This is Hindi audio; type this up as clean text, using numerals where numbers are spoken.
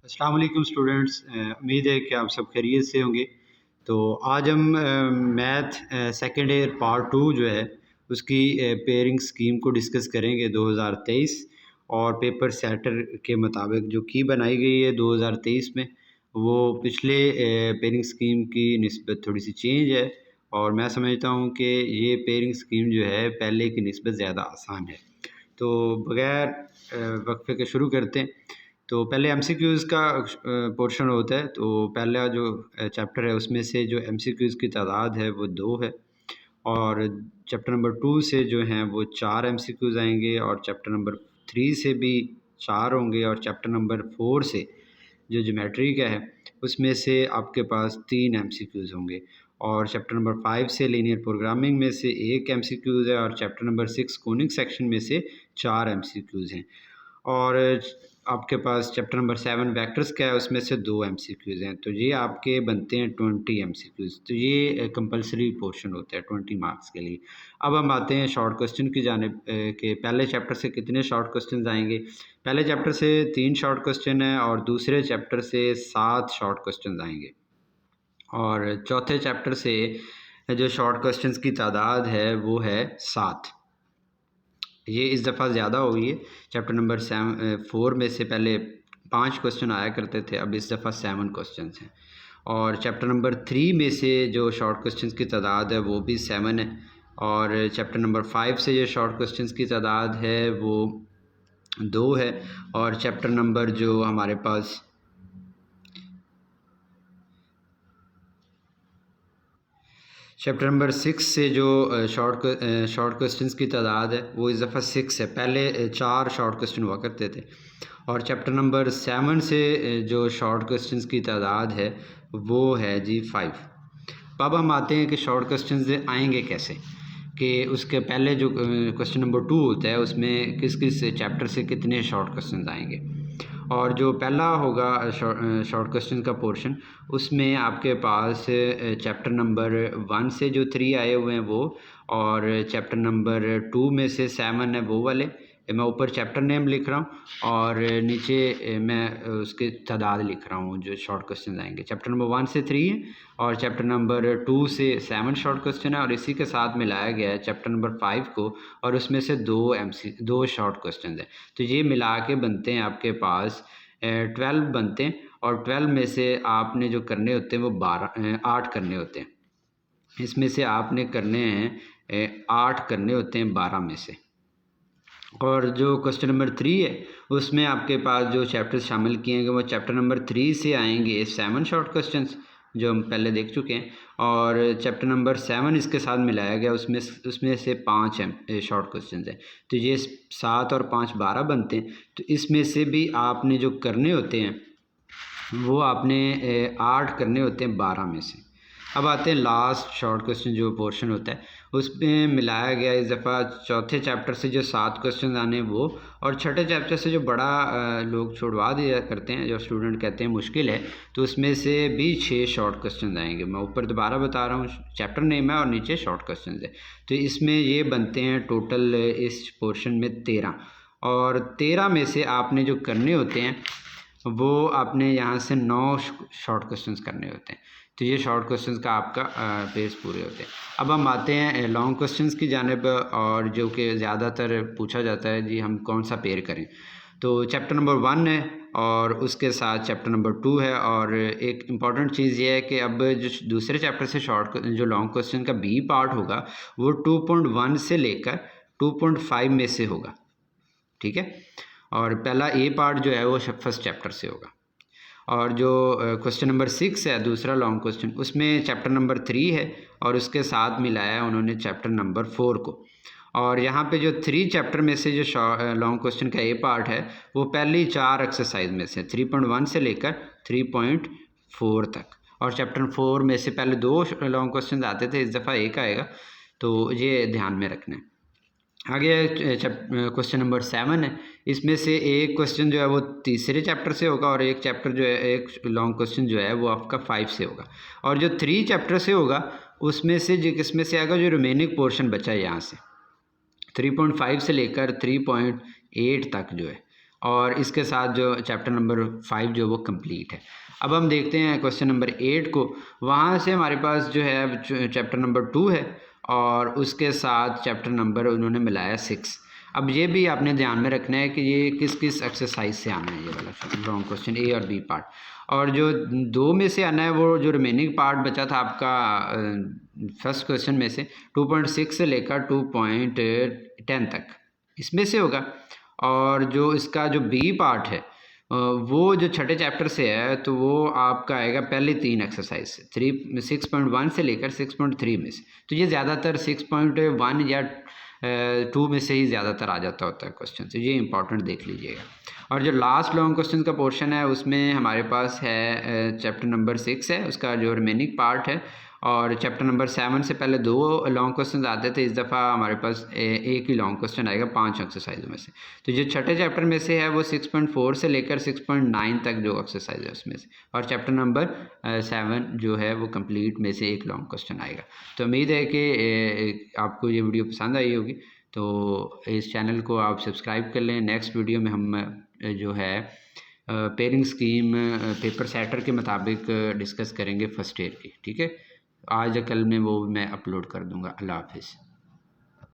अस्सलाम वालेकुम स्टूडेंट्स, उम्मीद है कि आप सब खैरियत से होंगे। तो आज हम मैथ सेकेंड ईयर पार्ट 2 जो है उसकी पेयरिंग स्कीम को डिस्कस करेंगे 2023 और पेपर सेटर के मुताबिक जो की बनाई गई है 2023 में वो पिछले पेयरिंग स्कीम की निस्बत थोड़ी सी चेंज है। और मैं समझता हूँ कि ये पेयरिंग स्कीम जो है पहले की निस्बत ज़्यादा आसान है। तो बगैर वक्फे के शुरू करते हैं। तो पहले एमसीक्यूज़ का पोर्शन होता है। तो पहला जो चैप्टर है उसमें से जो एमसीक्यूज़ की तादाद है वो 2 है और चैप्टर नंबर 2 से जो हैं वो 4 एमसीक्यूज़ आएंगे और चैप्टर नंबर 3 से भी 4 होंगे और चैप्टर नंबर 4 से जो ज्योमेट्री का है उसमें से आपके पास 3 एमसीक्यूज़ होंगे और चैप्टर नंबर 5 से लीनियर प्रोग्रामिंग में से 1 एमसीक्यूज़ है और चैप्टर नंबर 6 कोनिक सेक्शन में से 4 एमसीक्यूज़ हैं। और आपके पास चैप्टर नंबर 7 वेक्टर्स का है उसमें से 2 एमसीक्यूज़ हैं। तो ये आपके बनते हैं 20 एमसीक्यूज़। तो ये कंपलसरी पोर्शन होता है 20 मार्क्स के लिए। अब हम आते हैं शॉर्ट क्वेश्चन की जानिब के पहले चैप्टर से कितने शॉर्ट क्वेश्चन आएंगे। पहले चैप्टर से 3 शॉर्ट क्वेश्चन हैं और दूसरे चैप्टर से 7 शॉर्ट क्वेश्चन आएंगे और चौथे चैप्टर से जो शॉर्ट क्वेश्चंस की तादाद है वो है 7। ये इस दफ़ा ज़्यादा हो गई है। चैप्टर नंबर 4 में से पहले 5 क्वेश्चन आया करते थे, अब इस दफ़ा 7 क्वेश्चन हैं। और चैप्टर नंबर 3 में से जो शॉर्ट क्वेश्चन की तादाद है वो भी 7 है और चैप्टर नंबर 5 से जो शॉर्ट क्वेश्चन की तादाद है वो 2 है और चैप्टर नंबर जो हमारे पास चैप्टर नंबर 6 से जो शॉर्ट क्वेश्चंस की तादाद है वो इस दफ़ा 6 है। पहले 4 शॉर्ट क्वेश्चन हुआ करते थे और चैप्टर नंबर 7 से जो शॉर्ट क्वेश्चंस की तादाद है वो है जी 5। अब हम आते हैं कि शॉर्ट क्वेश्चंस आएंगे कैसे, कि उसके पहले जो क्वेश्चन नंबर 2 होता है उसमें किस किस चैप्टर से कितने शॉर्ट क्वेश्चन आएंगे। और जो पहला होगा शॉर्ट क्वेश्चन का पोर्शन उसमें आपके पास चैप्टर नंबर 1 से जो 3 आए हुए हैं वो और चैप्टर नंबर 2 में से 7 है वो वाले। मैं ऊपर चैप्टर नेम लिख रहा हूँ और नीचे मैं उसके तादाद लिख रहा हूँ जो शॉर्ट क्वेश्चन आएंगे। चैप्टर नंबर 1 से 3 है और चैप्टर नंबर 2 से 7 शॉर्ट क्वेश्चन है और इसी के साथ मिलाया गया है चैप्टर नंबर 5 को और उसमें से 2 शॉर्ट क्वेश्चन हैं। तो ये मिला के बनते हैं आपके पास 12 बनते हैं और 12 में से आपने जो करने होते हैं वो 8 करने होते हैं। इसमें से आपने करने हैं 8 करने होते हैं 12 में से। और जो क्वेश्चन नंबर 3 है उसमें आपके पास जो चैप्टर्स शामिल किए गए वो चैप्टर नंबर 3 से आएंगे 7 शॉर्ट क्वेश्चंस जो हम पहले देख चुके हैं और चैप्टर नंबर 7 इसके साथ मिलाया गया उसमें से 5 शॉर्ट क्वेश्चंस हैं। तो ये 7 और 5 12 बनते हैं। तो इसमें से भी आपने जो करने होते हैं वो आपने 8 करने होते हैं 12 में से। अब आते हैं लास्ट शॉर्ट क्वेश्चन जो पोर्शन होता है उसमें मिलाया गया इस दफ़ा चौथे चैप्टर से जो 7 क्वेश्चन आने वो और छठे चैप्टर से जो बड़ा लोग छुड़वा दिया करते हैं, जो स्टूडेंट कहते हैं मुश्किल है, तो उसमें से भी 6 शॉर्ट क्वेश्चन आएंगे। मैं ऊपर दोबारा बता रहा हूँ, चैप्टर नेम है और नीचे शॉर्ट क्वेश्चन है। तो इसमें ये बनते हैं टोटल इस पोर्शन में 13 और 13 में से आपने जो करने होते हैं वो आपने यहाँ से 9 शॉर्ट क्वेश्चंस करने होते हैं। तो ये शॉर्ट क्वेश्चंस का आपका पेज पूरे होते हैं। अब हम आते हैं लॉन्ग क्वेश्चंस की जानिब और जो कि ज़्यादातर पूछा जाता है जी हम कौन सा पेयर करें। तो चैप्टर नंबर 1 है और उसके साथ चैप्टर नंबर 2 है और एक इम्पॉर्टेंट चीज़ ये है कि अब जो दूसरे चैप्टर से जो लॉन्ग क्वेश्चन का बी पार्ट होगा वो 2.1 से लेकर 2.5 में से होगा, ठीक है। और पहला ए पार्ट जो है वो फर्स्ट चैप्टर से होगा और जो क्वेश्चन नंबर 6 है दूसरा लॉन्ग क्वेश्चन उसमें चैप्टर नंबर 3 है और उसके साथ मिलाया है उन्होंने चैप्टर नंबर 4 को। और यहाँ पे जो 3 चैप्टर में से जो लॉन्ग क्वेश्चन का ए पार्ट है वो पहली 4 एक्सरसाइज में से 3.1 से लेकर 3.4 तक और चैप्टर 4 में से पहले 2 लॉन्ग क्वेश्चन आते थे, इस दफ़ा एक आएगा, तो ये ध्यान में रखना है। आगे क्वेश्चन नंबर 7 है, इसमें से एक क्वेश्चन जो है वो तीसरे चैप्टर से होगा और एक चैप्टर जो है एक लॉन्ग क्वेश्चन जो है वो आपका 5 से होगा और जो 3 चैप्टर से होगा उसमें से जो किसमें से आएगा जो रिमेनिंग पोर्शन बचा है यहाँ से 3.5 से लेकर 3.8 तक जो है और इसके साथ जो चैप्टर नंबर 5 जो वो कंप्लीट है। अब हम देखते हैं क्वेश्चन नंबर 8 को। वहाँ से हमारे पास जो है चैप्टर नंबर 2 है और उसके साथ चैप्टर नंबर उन्होंने मिलाया 6। अब ये भी आपने ध्यान में रखना है कि ये किस किस एक्सरसाइज से आना है, ये वाला लॉन्ग क्वेश्चन ए और बी पार्ट। और जो 2 में से आना है वो जो रिमेनिंग पार्ट बचा था आपका फर्स्ट क्वेश्चन में से 2.6 से लेकर 2.10 तक इसमें से होगा। और जो इसका जो बी पार्ट है वो जो छठे चैप्टर से है तो वो आपका आएगा पहले 3 एक्सरसाइज से 6.1 से लेकर 6.3 में से। तो ये ज़्यादातर 6.1 या 2 में से ही ज़्यादातर आ जाता होता है क्वेश्चन, तो ये इंपॉर्टेंट देख लीजिएगा। और जो लास्ट लॉन्ग क्वेश्चन का पोर्शन है उसमें हमारे पास है चैप्टर नंबर 6 है, उसका जो रिमेनिंग पार्ट है। और चैप्टर नंबर 7 से पहले 2 लॉन्ग क्वेश्चन आते थे, इस दफ़ा हमारे पास एक ही लॉन्ग क्वेश्चन आएगा 5 एक्सरसाइजों में से। तो जो छठे चैप्टर में से है वो 6.4 से लेकर 6.9 तक जो एक्सरसाइज है उसमें से। और चैप्टर नंबर 7 जो है वो कंप्लीट में से एक लॉन्ग क्वेश्चन आएगा। तो उम्मीद है कि आपको ये वीडियो पसंद आई होगी, तो इस चैनल को आप सब्सक्राइब कर लें। नेक्स्ट वीडियो में हम जो है पेयरिंग स्कीम पेपर सेटर के मुताबिक डिस्कस करेंगे फर्स्ट ईयर की, ठीक है। आज या कल में वो मैं अपलोड कर दूंगा। अल्लाह हाफिज़।